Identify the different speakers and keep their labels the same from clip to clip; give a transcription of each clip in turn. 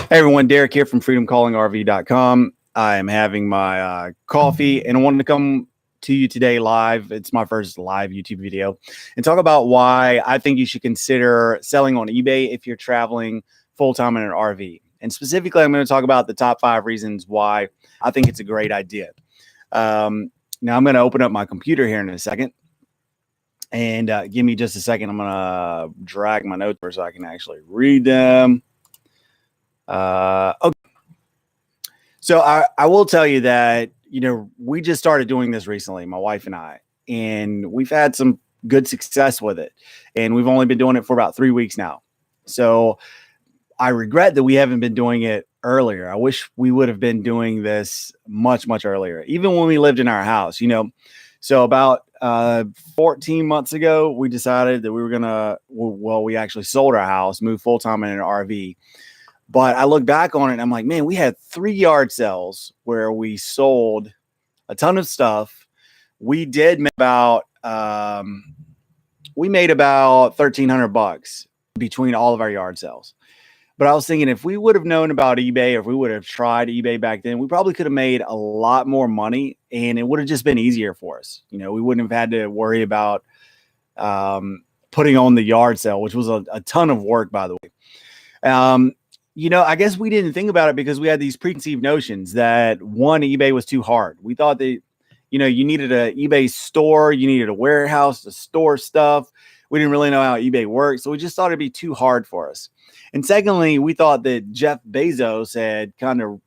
Speaker 1: Hey everyone, Derek here from freedomcallingrv.com. I am having my coffee and I wanted to come to you today live. It's my first live YouTube video and talk about why I think you should consider selling on eBay if you're traveling full-time in an RV. And specifically, I'm going to talk about the top 5 reasons why I think it's a great idea. Now I'm going to open up my computer here in a second. And give me just a second. I'm going to drag my notes so I can actually read them. Okay. So I will tell you that, we just started doing this recently, my wife and I, and we've had some good success with it. And we've only been doing it for about 3 weeks now. So I regret that we haven't been doing it earlier. I wish we would have been doing this much, much earlier, even when we lived in our house, So about 14 months ago, we decided that we were going to, we actually sold our house, moved full-time in an RV. But I look back on it and I'm like, man, we had 3 yard sales where we sold a ton of stuff. We did make about, $1,300 between all of our yard sales. But I was thinking if we would have known about eBay, or if we would have tried eBay back then, we probably could have made a lot more money and it would have just been easier for us. We wouldn't have had to worry about putting on the yard sale, which was a ton of work, by the way. I guess we didn't think about it because we had these preconceived notions that eBay was too hard. We thought that, you needed an eBay store, you needed a warehouse to store stuff. We didn't really know how eBay worked. So we just thought it'd be too hard for us. And secondly, we thought that Jeff Bezos had kind of,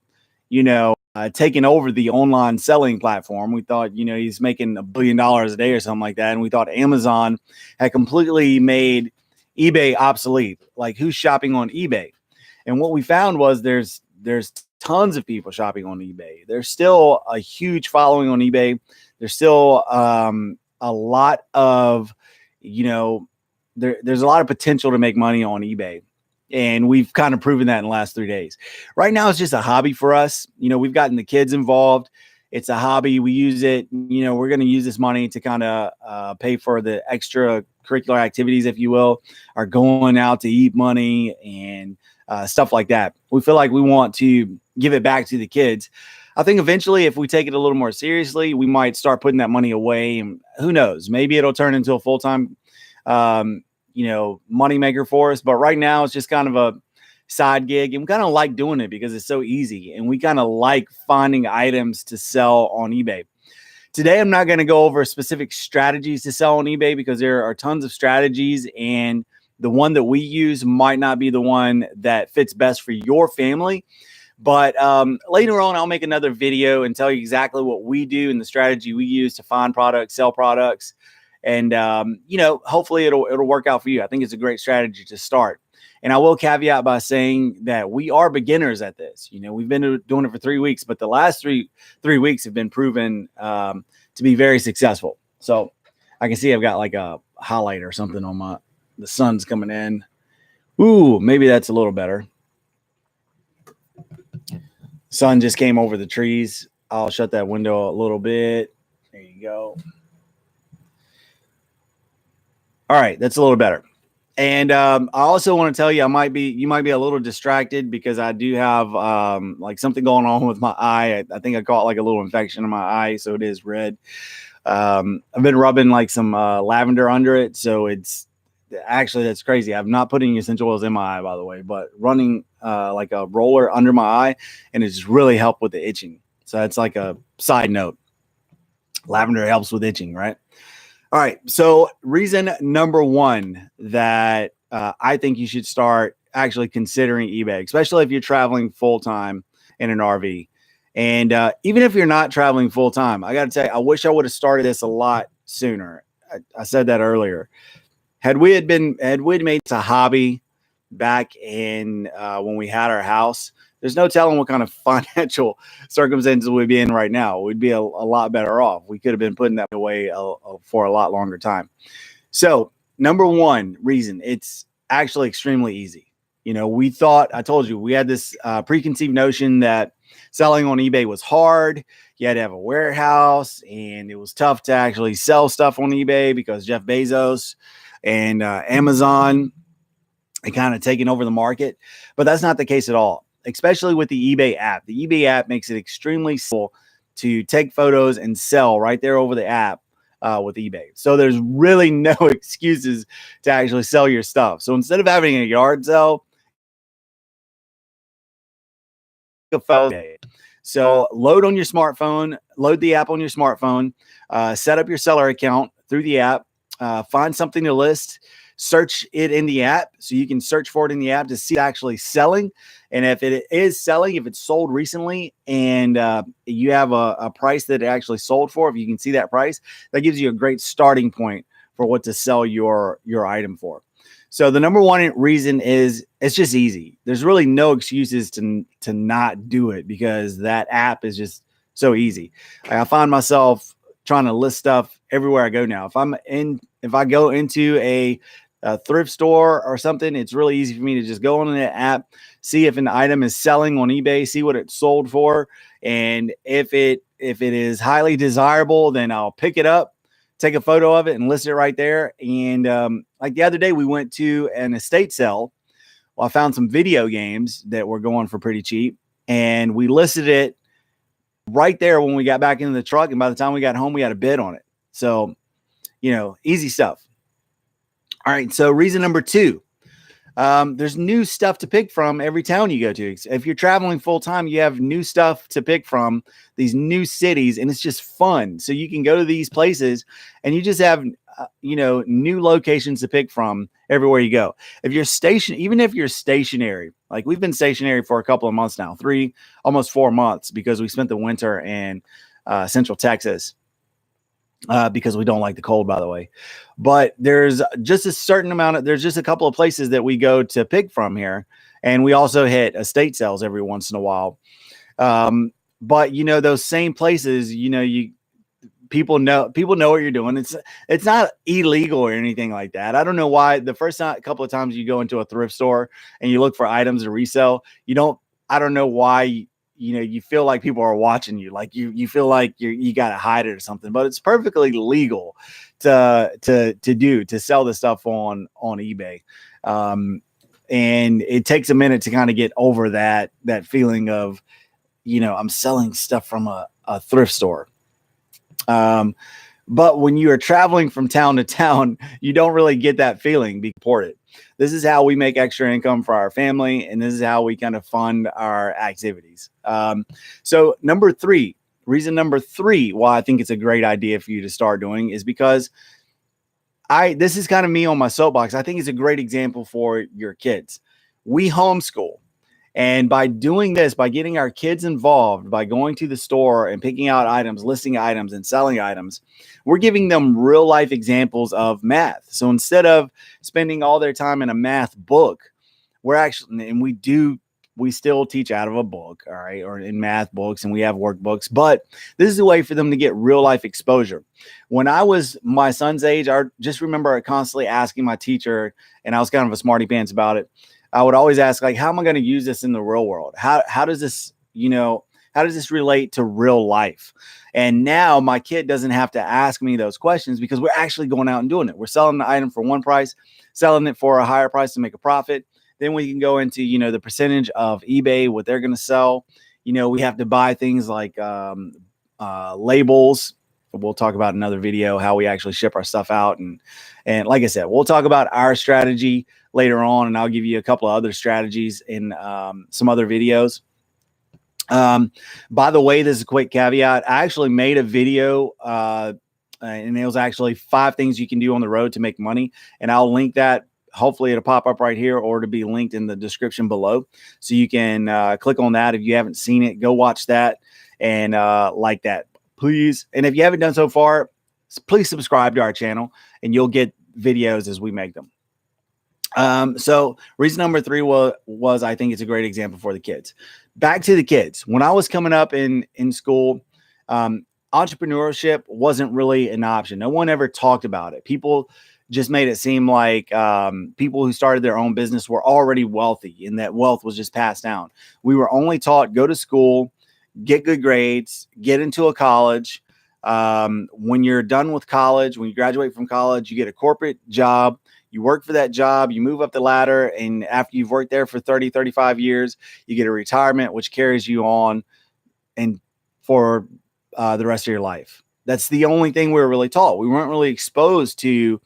Speaker 1: taken over the online selling platform. We thought, he's making $1 billion a day or something like that. And we thought Amazon had completely made eBay obsolete. Like, who's shopping on eBay? And what we found was there's tons of people shopping on eBay. There's still a huge following on eBay. There's still a lot of, there's a lot of potential to make money on eBay. And we've kind of proven that in the last 3 days. Right now, it's just a hobby for us. We've gotten the kids involved. It's a hobby. We use it. We're going to use this money to kind of pay for the extracurricular activities, if you will, our going out to eat money and stuff like that. We feel like we want to give it back to the kids. I think eventually, if we take it a little more seriously, we might start putting that money away. And who knows? Maybe it'll turn into a full-time, money maker for us. But right now, it's just kind of a side gig, and we kind of like doing it because it's so easy, and we kind of like finding items to sell on eBay. Today, I'm not going to go over specific strategies to sell on eBay because there are tons of strategies, and the one that we use might not be the one that fits best for your family. But later on, I'll make another video and tell you exactly what we do and the strategy we use to find products, sell products. And, hopefully it'll work out for you. I think it's a great strategy to start. And I will caveat by saying that we are beginners at this. We've been doing it for 3 weeks, but the last three weeks have been proven to be very successful. So I can see I've got like a highlight or something on the sun's coming in. Ooh, maybe that's a little better. Sun just came over the trees. I'll shut that window a little bit. There you go. All right, that's a little better. And I also want to tell you, you might be a little distracted because I do have like something going on with my eye. I think I caught like a little infection in my eye, so it is red. I've been rubbing like some lavender under it, so it's actually, that's crazy. I've not put any essential oils in my eye, by the way, but running like a roller under my eye, and it's really helped with the itching. So that's like a side note. Lavender helps with itching, right? All right. So reason number 1 that I think you should start actually considering eBay, especially if you're traveling full-time in an RV. And even if you're not traveling full-time, I got to tell you, I wish I would have started this a lot sooner. I said that earlier. Had we made this a hobby back in when we had our house, there's no telling what kind of financial circumstances we'd be in right now. We'd be a lot better off. We could have been putting that away for a lot longer time. So number 1 reason, it's actually extremely easy. I told you, we had this preconceived notion that selling on eBay was hard. You had to have a warehouse, and it was tough to actually sell stuff on eBay because Jeff Bezos and Amazon had kind of taken over the market. But that's not the case at all. especially with the eBay app. The eBay app makes it extremely simple to take photos and sell right there over the app with eBay. So there's really no excuses to actually sell your stuff. So instead of having a yard sale, a photo. So load on your smartphone, load the app on your smartphone, set up your seller account through the app, find something to list, search it in the app. So you can search for it in the app to see it actually selling. And if it is selling, if it's sold recently and you have a price that it actually sold for, if you can see that price, that gives you a great starting point for what to sell your item for. So the number one reason is it's just easy. There's really no excuses to not do it because that app is just so easy. I find myself trying to list stuff everywhere I go now. If I go into a thrift store or something, it's really easy for me to just go on the app, see if an item is selling on eBay, see what it's sold for, and if it is highly desirable, then I'll pick it up, take a photo of it and list it right there. And like the other day, we went to an estate sale. Well, I found some video games that were going for pretty cheap, and we listed it right there when we got back into the truck. And by the time we got home, we had a bid on it. So, easy stuff. All right. So reason number 2, there's new stuff to pick from every town you go to. If you're traveling full time, you have new stuff to pick from, these new cities, and it's just fun. So you can go to these places and you just have, new locations to pick from everywhere you go. Even if you're stationary, like we've been stationary for a couple of months now, almost 4 months, because we spent the winter in Central Texas. Because we don't like the cold, by the way. But there's just there's just a couple of places that we go to pick from here. And we also hit estate sales every once in a while. But those same places, people know what you're doing. It's not illegal or anything like that. I don't know why the first couple of times you go into a thrift store and you look for items to resell, I don't know why you feel like people are watching you, like you feel like you got to hide it or something, but it's perfectly legal to sell this stuff on eBay. And it takes a minute to kind of get over that feeling of, I'm selling stuff from a thrift store. But when you are traveling from town to town, you don't really get that feeling. Be supported. This is how we make extra income for our family, and this is how we kind of fund our activities. So reason number 3, why I think it's a great idea for you to start doing is because this is kind of me on my soapbox. I think it's a great example for your kids. We homeschool. And by doing this, by getting our kids involved, by going to the store and picking out items, listing items, and selling items, we're giving them real life examples of math. So instead of spending all their time in a math book, we still teach out of a book, all right, or in math books, and we have workbooks, but this is a way for them to get real life exposure. When I was my son's age, I just remember constantly asking my teacher, and I was kind of a smarty pants about it. I would always ask, like, how am I going to use this in the real world? How does this, how does this relate to real life? And now my kid doesn't have to ask me those questions because we're actually going out and doing it. We're selling the item for one price, selling it for a higher price to make a profit. Then we can go into, the percentage of eBay, what they're going to sell. We have to buy things like labels. We'll talk about in another video how we actually ship our stuff out. And like I said, we'll talk about our strategy later on, and I'll give you a couple of other strategies in some other videos. By the way, this is a quick caveat. I actually made a video and it was actually 5 things you can do on the road to make money. And I'll link that. Hopefully it'll pop up right here or to be linked in the description below. So you can click on that. If you haven't seen it, go watch that and like that, please. And if you haven't done so far, please subscribe to our channel and you'll get videos as we make them. So reason number 3 was I think it's a great example for the kids. Back to the kids. When I was coming up in school, entrepreneurship wasn't really an option. No one ever talked about it. People just made it seem like people who started their own business were already wealthy and that wealth was just passed down. We were only taught, go to school, get good grades, get into a college. When you're done with college, when you graduate from college, you get a corporate job, You work for that job, you move up the ladder, and after you've worked there for 30, 35 years, you get a retirement, which carries you on and for the rest of your life. That's the only thing we were really taught. We weren't really exposed to,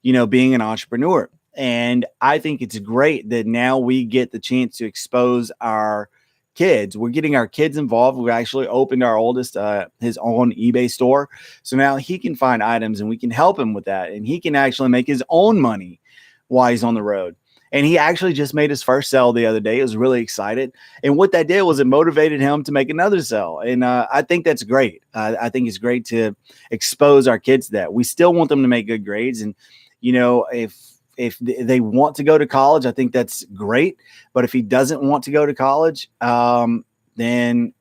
Speaker 1: being an entrepreneur. And I think it's great that now we get the chance to expose our kids. We're getting our kids involved. We've actually opened our oldest his own eBay store. So now he can find items and we can help him with that. And he can actually make his own money while he's on the road. And he actually just made his first sell the other day. He was really excited. And what that did was it motivated him to make another sell. And I think that's great. I think it's great to expose our kids to that. We still want them to make good grades. And, if they want to go to college, I think that's great. But if he doesn't want to go to college, then,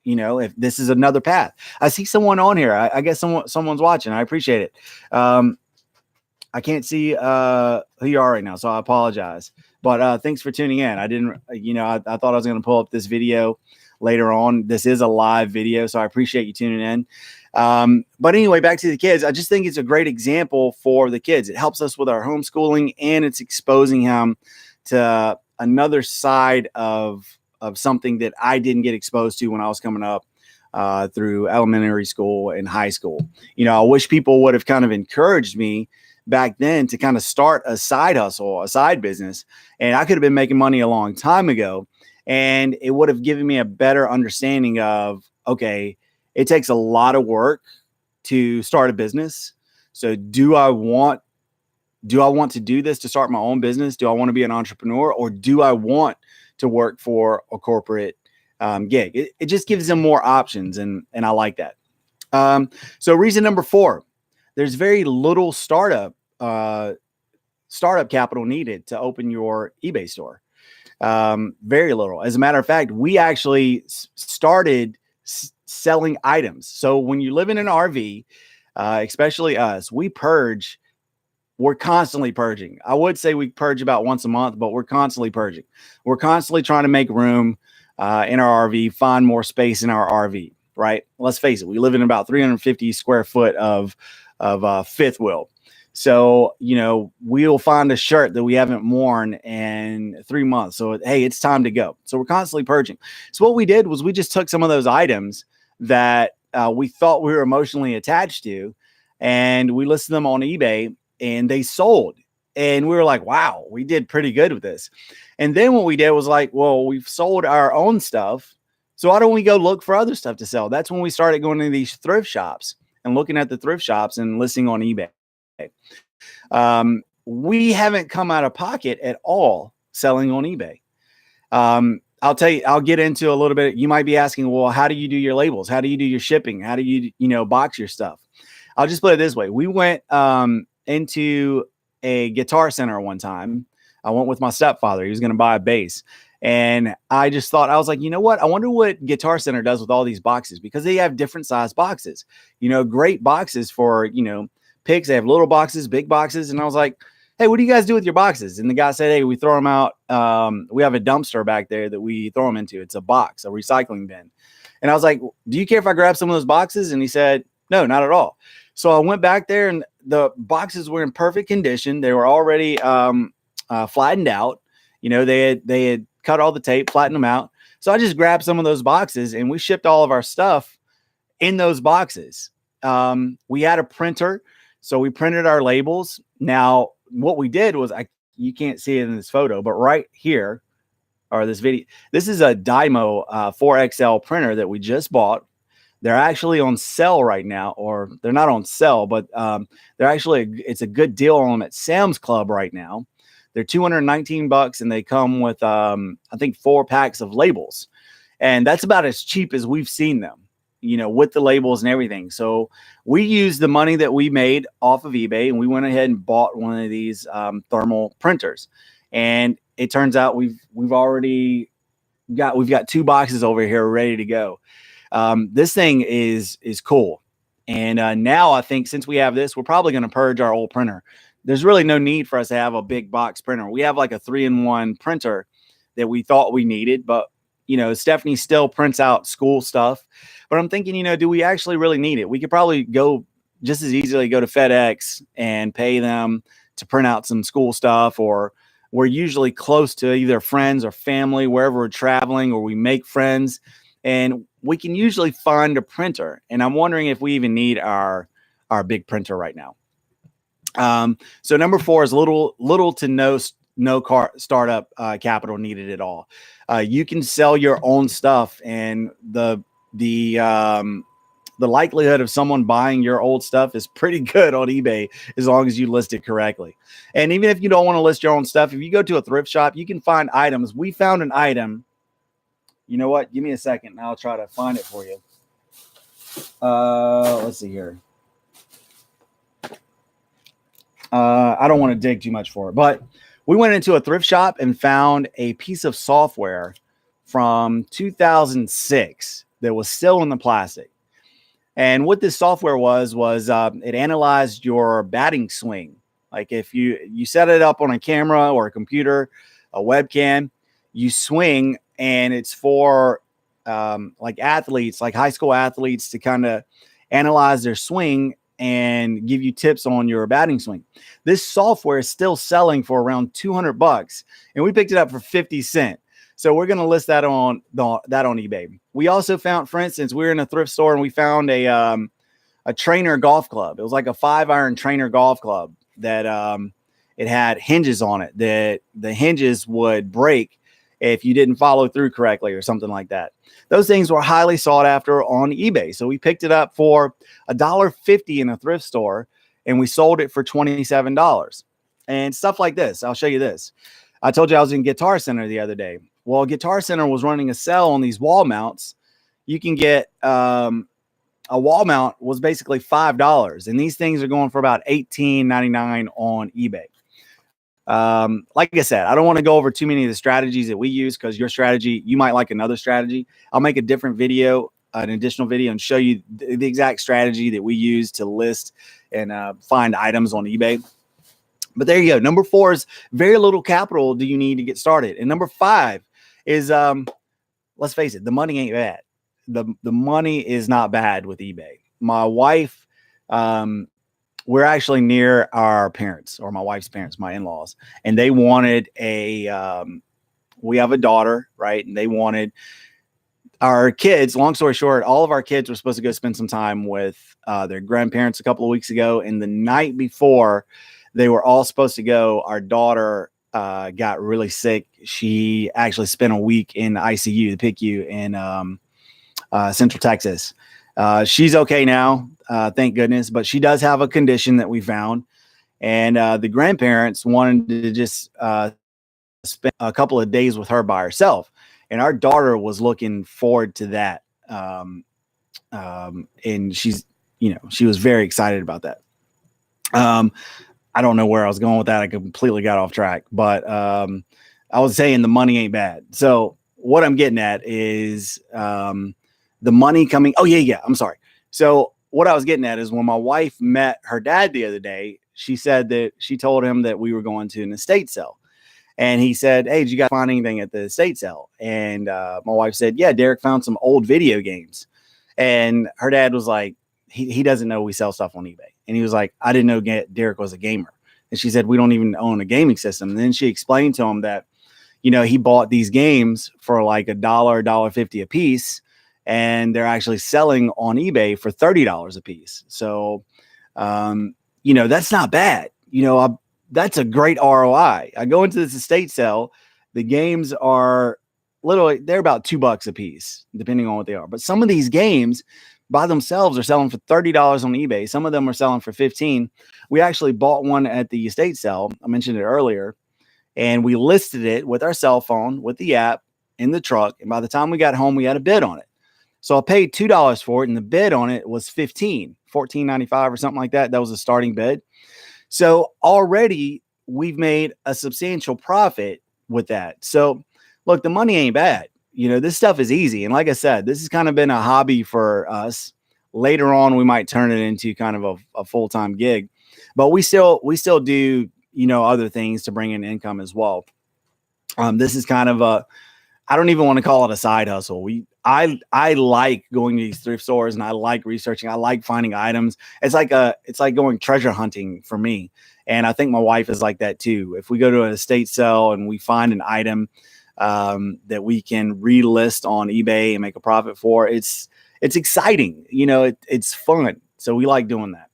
Speaker 1: if this is another path. I see someone on here. I guess someone's watching. I appreciate it. I can't see who you are right now, so I apologize. But thanks for tuning in. I didn't, I thought I was going to pull up this video later on. This is a live video, so I appreciate you tuning in. But anyway, back to the kids. I just think it's a great example for the kids. It helps us with our homeschooling, and it's exposing him to another side of something that I didn't get exposed to when I was coming up through elementary school and high school. I wish people would have kind of encouraged me back then to kind of start a side hustle, a side business. And I could have been making money a long time ago, and it would have given me a better understanding of, okay, it takes a lot of work to start a business. So do I want to do this to start my own business? Do I want to be an entrepreneur, or do I want to work for a corporate gig? It just gives them more options. And I like that. So reason number 4, there's very little startup capital needed to open your eBay store. Very little. As a matter of fact, we actually started selling items. So when you live in an RV, especially us, we're constantly purging. I would say we purge about once a month, but we're constantly purging. We're constantly trying to make room in our RV, find more space in our RV, right? Let's face it, we live in about 350 square foot of fifth wheel. So, we'll find a shirt that we haven't worn in 3 months. So, hey, it's time to go. So we're constantly purging. So what we did was we just took some of those items that we thought we were emotionally attached to, and we listed them on eBay, and they sold. And we were like, wow, we did pretty good with this. And then what we did was like, well, we've sold our own stuff, so why don't we go look for other stuff to sell? That's when we started going to these thrift shops and looking at the thrift shops and listing on eBay. We haven't come out of pocket at all selling on eBay. I'll tell you, I'll get into a little bit. You might be asking, well, how do you do your labels? How do you do your shipping? How do you, box your stuff? I'll just put it this way. We went into a Guitar Center one time. I went with my stepfather. He was going to buy a bass. And I just thought, I was like, you know what? I wonder what Guitar Center does with all these boxes, because they have different size boxes, great boxes for, picks. They have little boxes, big boxes. And I was like, hey, what do you guys do with your boxes? And the guy said, hey, we throw them out. We have a dumpster back there that we throw them into. It's a box, a recycling bin. And I was like, do you care if I grab some of those boxes? And he said, no, not at all. So I went back there, and the boxes were in perfect condition. They were already flattened out. They had cut all the tape, flattened them out. So I just grabbed some of those boxes, and we shipped all of our stuff in those boxes. We had a printer, so we printed our labels. Now, what we did was, you can't see it in this photo, but right here, or this video, this is a Dymo 4XL printer that we just bought. They're actually on sale right now, or they're not on sale, but it's a good deal on them at Sam's Club right now. They're $219, and they come with, I think, 4 packs of labels. And that's about as cheap as we've seen them, with the labels and everything. So we used the money that we made off of eBay, and we went ahead and bought one of these thermal printers. And it turns out we've got 2 boxes over here ready to go. This thing is cool. And now I think since we have this, we're probably going to purge our old printer. There's really no need for us to have a big box printer. We have like a 3-in-1 printer that we thought we needed, but Stephanie still prints out school stuff. But I'm thinking, do we actually really need it? We could probably just as easily go to FedEx and pay them to print out some school stuff, or we're usually close to either friends or family wherever we're traveling, or we make friends, and we can usually find a printer. And I'm wondering if we even need our big printer right now. So number 4 is little to no startup capital needed at all. You can sell your own stuff, and the likelihood of someone buying your old stuff is pretty good on eBay as long as you list it correctly. And even if you don't want to list your own stuff, if you go to a thrift shop, you can find items. We found an item. You know what? Give me a second and I'll try to find it for you. Let's see here. I don't want to dig too much for it, but we went into a thrift shop and found a piece of software from 2006 that was still in the plastic. And what this software was it analyzed your batting swing. Like if you set it up on a camera or a computer, a webcam, you swing, and it's for like athletes, like high school athletes, to kind of analyze their swing and give you tips on your batting swing. This software is still selling for around $200, and we picked it up for 50 cents. So we're going to list that on eBay. We also found, for instance, we were in a thrift store and we found a trainer golf club. It was like a 5-iron trainer golf club that it had hinges on it, that the hinges would break if you didn't follow through correctly or something like that. Those things were highly sought after on eBay. So we picked it up for $1.50 in a thrift store, and we sold it for $27. And stuff like this. I'll show you this. I told you I was in Guitar Center the other day. Well, Guitar Center was running a sale on these wall mounts. You can get a wall mount was basically $5, and these things are going for about $18.99 on eBay. Like I said, I don't want to go over too many of the strategies that we use, because your strategy, you might like another strategy. I'll make a different video, an additional video, and show you the exact strategy that we use to list and find items on eBay. But there you go. Number 4 is very little capital do you need to get started. And number 5 is, let's face it, the money ain't bad. The money is not bad with eBay. My wife, we're actually near our parents, or my wife's parents, my in-laws, and they wanted we have a daughter, right? And they wanted our kids, long story short, all of our kids were supposed to go spend some time with their grandparents a couple of weeks ago. And the night before they were all supposed to go, our daughter got really sick. She actually spent a week in the ICU, the PICU in Central Texas. She's okay now, thank goodness, but she does have a condition that we found. And the grandparents wanted to just spend a couple of days with her by herself. And our daughter was looking forward to that. And she's, she was very excited about that. I don't know where I was going with that. I completely got off track, but I was saying the money ain't bad. So what I'm getting at is the money coming. Oh, yeah. I'm sorry. So what I was getting at is when my wife met her dad the other day, she said that she told him that we were going to an estate sale. And he said, "Hey, did you guys find anything at the estate sale?" And my wife said, "Yeah, Derek found some old video games." And her dad was like, he doesn't know we sell stuff on eBay. And he was like, "I didn't know Derek was a gamer." And she said, "We don't even own a gaming system." And then she explained to him that, he bought these games for like $1.50 a piece, and they're actually selling on eBay for $30 a piece. So, that's not bad. That's a great ROI. I go into this estate sale. The games are they're about $2 a piece, depending on what they are. But some of these games by themselves are selling for $30 on eBay. Some of them are selling for $15. We actually bought one at the estate sale. I mentioned it earlier. And we listed it with our cell phone, with the app, in the truck. And by the time we got home, we had a bid on it. So I paid $2 for it, and the bid on it was $14.95 or something like that. That was a starting bid. So already we've made a substantial profit with that. So look, the money ain't bad. This stuff is easy. And like I said, this has kind of been a hobby for us. Later on, we might turn it into kind of a full-time gig, but we still do, other things to bring in income as well. This is kind of I don't even want to call it a side hustle. I like going to these thrift stores and I like researching. I like finding items. It's like going treasure hunting for me. And I think my wife is like that too. If we go to an estate sale and we find an item that we can relist on eBay and make a profit for, it's exciting. It's fun. So we like doing that.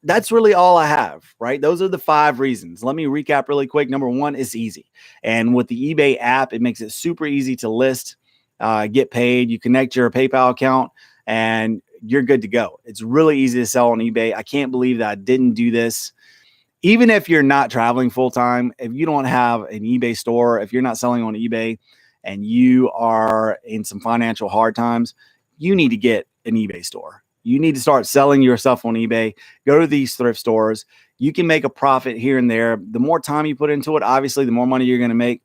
Speaker 1: That's really all I have, right? Those are the 5 reasons. Let me recap really quick. Number 1 is easy. And with the eBay app, it makes it super easy to list, get paid. You connect your PayPal account and you're good to go. It's really easy to sell on eBay. I can't believe that I didn't do this. Even if you're not traveling full time, if you don't have an eBay store, if you're not selling on eBay and you are in some financial hard times, you need to get an eBay store. You need to start selling your stuff on eBay. Go to these thrift stores. You can make a profit here and there. The more time you put into it, obviously, the more money you're going to make.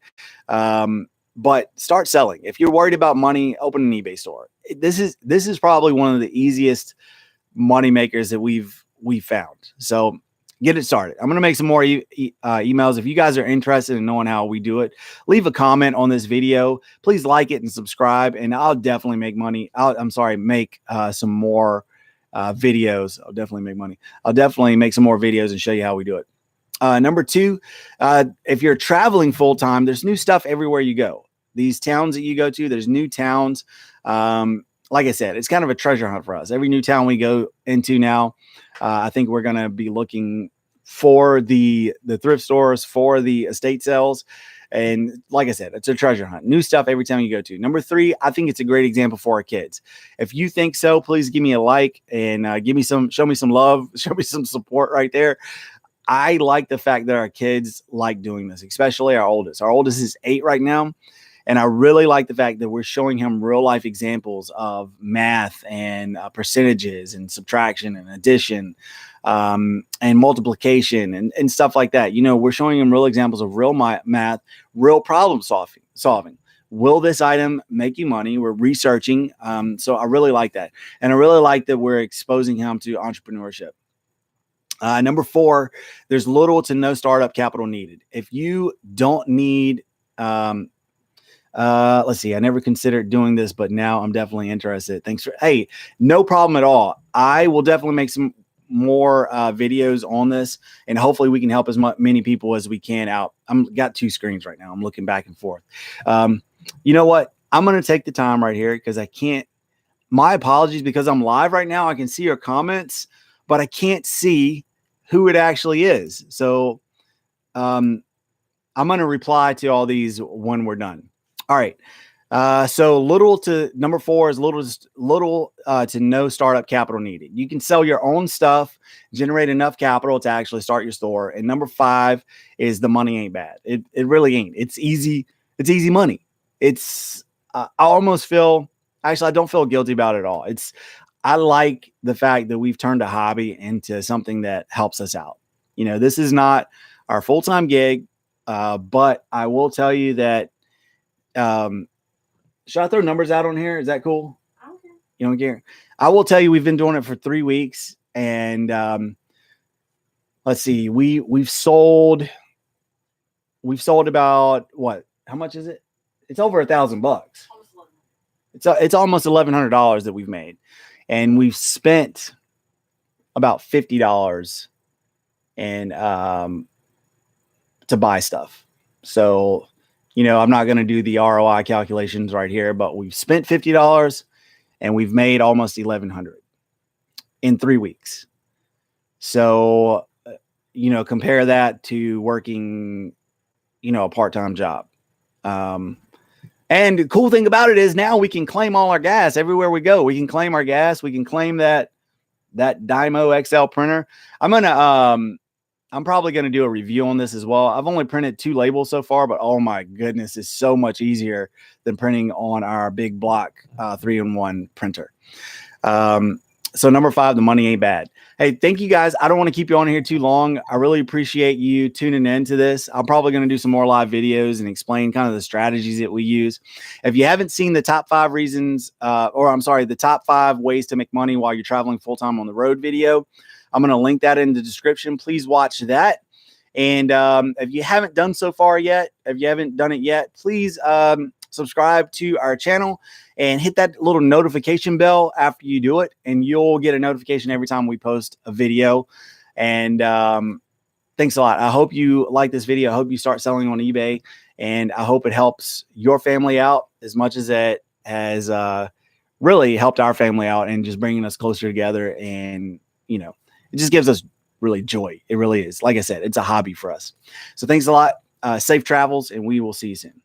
Speaker 1: But start selling. If you're worried about money, open an eBay store. This is probably one of the easiest money makers that we've found. So get it started. I'm going to make some more emails. If you guys are interested in knowing how we do it, leave a comment on this video. Please like it and subscribe, and I'll definitely make money. Make some more videos. I'll definitely make money. I'll definitely make some more videos and show you how we do it. Number 2, if you're traveling full time, there's new stuff everywhere you go. These towns that you go to, there's new towns. Like I said, it's kind of a treasure hunt for us. Every new town we go into now, I think we're going to be looking for the thrift stores, for the estate sales. And like I said, it's a treasure hunt. New stuff every time you go to. Number 3, I think it's a great example for our kids. If you think so, please give me a like and show me some love, show me some support right there. I like the fact that our kids like doing this, especially our oldest. Our oldest is 8 right now. And I really like the fact that we're showing him real life examples of math and percentages and subtraction and addition and multiplication and stuff like that. We're showing him real examples of real math, real problem solving. Will this item make you money? We're researching. So I really like that. And I really like that we're exposing him to entrepreneurship. Number 4, there's little to no startup capital needed. If you don't need, let's see, I never considered doing this, but now I'm definitely interested. Hey, no problem at all. I will definitely make some more videos on this, and hopefully we can help as many people as we can out. Got 2 screens right now. I'm looking back and forth. You know what? I'm going to take the time right here because I can't, my apologies, because I'm live right now. I can see your comments, but I can't see who it actually is. So I'm going to reply to all these when we're done. All right. So number 4 is little to no startup capital needed. You can sell your own stuff, generate enough capital to actually start your store. And number 5 is the money ain't bad. It really ain't. It's easy. It's easy money. I almost feel, actually, I don't feel guilty about it at all. I like the fact that we've turned a hobby into something that helps us out. This is not our full-time gig, but I will tell you that, should I throw numbers out on here? Is that cool? I don't care. You don't care? I will tell you, we've been doing it for 3 weeks, and let's see, we've sold about what? How much is it? It's over $1,000. It's almost $1,100 that we've made, and we've spent about $50 and to buy stuff. So, I'm not going to do the ROI calculations right here, but we've spent $50 and we've made almost $1,100 in 3 weeks. So, compare that to working, a part-time job. And the cool thing about it is now we can claim all our gas everywhere we go. We can claim our gas. We can claim that Dymo XL printer. I'm probably going to do a review on this as well. I've only printed 2 labels so far, but oh my goodness, it's so much easier than printing on our big block 3-in-1 printer. So number 5, the money ain't bad. Hey, thank you guys. I don't want to keep you on here too long. I really appreciate you tuning into this. I'm probably going to do some more live videos and explain kind of the strategies that we use. If you haven't seen the top 5 reasons, the top 5 ways to make money while you're traveling full-time on the road video, I'm going to link that in the description. Please watch that. And if you haven't done so far yet, if you haven't done it yet, please subscribe to our channel and hit that little notification bell after you do it, and you'll get a notification every time we post a video. And thanks a lot. I hope you like this video. I hope you start selling on eBay, and I hope it helps your family out as much as it has really helped our family out, and just bringing us closer together. And, you know, it just gives us really joy. It really is. Like I said, it's a hobby for us. So thanks a lot. Safe travels, and we will see you soon.